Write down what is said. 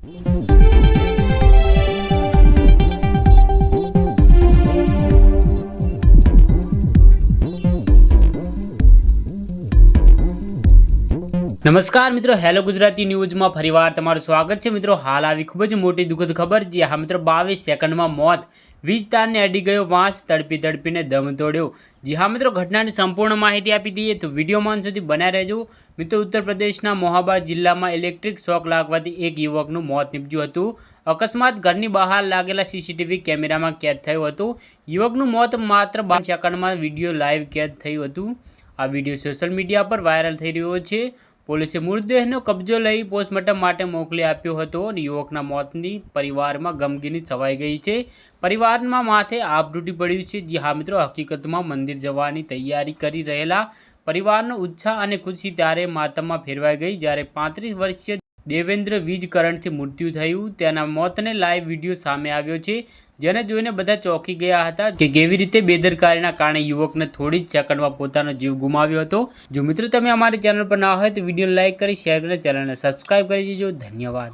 નમસ્કાર મિત્રો, હેલો ગુજરાતી ન્યૂઝમાં ફરીવાર તમારું સ્વાગત છે। મિત્રો, હાલ આવી ખૂબ જ મોટી દુઃખદ ખબર। જે હા મિત્રો, 22 સેકન્ડમાં મોત, વીજ તારને અડી ગયો વાંસ, તડપીને દમ તોડ્યો। જી હા મિત્રો, ઘટનાની સંપૂર્ણ માહિતી આપી દઈએ તો વિડીયોમાં અંત સુધી બનાવી રહેજો। મિત્રો, ઉત્તર પ્રદેશના મોહાબાદ જિલ્લામાં ઇલેક્ટ્રિક શોક લાગવાથી એક યુવકનું મોત નીપજ્યું હતું। અકસ્માત ઘરની બહાર લાગેલા સીસીટીવી કેમેરામાં કેદ થયું હતું। યુવકનું મોત માત્ર 12 સેકન્ડમાં વિડીયો લાઈવ કેદ થયું હતું। આ વિડીયો સોશિયલ મીડિયા પર વાયરલ થઈ રહ્યો છે। પોલીસે મૃતદેહનો કબજો લઈ પોસ્ટમોર્ટમ માટે મોકલી આપ્યો હતો અને યુવકના મોતની પરિવારમાં ગમગીની છવાઈ ગઈ છે। પરિવારમાં માથે આભ તૂટી પડ્યું છે। જી હા મિત્રો, હકીકતમાં મંદિર જવાની તૈયારી કરી રહેલા પરિવારનો ઉત્સાહ અને ખુશી ત્યારે માતમમાં ફેરવાઈ ગઈ જ્યારે 35 વર્ષીય દેવેન્દ્ર વીજ કરંટથી મૃત્યુ થયું। તેના મોતને લાઈવ વિડીયો સામે આવ્યો છે, જેને જોઈને બધા ચોંકી ગયા હતા કે કેવી રીતે બેદરકારીના કારણે યુવકને થોડી જ સેકન્ડમાં પોતાનો જીવ ગુમાવ્યો હતો। જો મિત્રો તમે અમારી ચેનલ પર ના હોય તો વિડીયો લાઈક કરી, શેર કરી, ચેનલને સબસ્ક્રાઈબ કરી દેજો। ધન્યવાદ।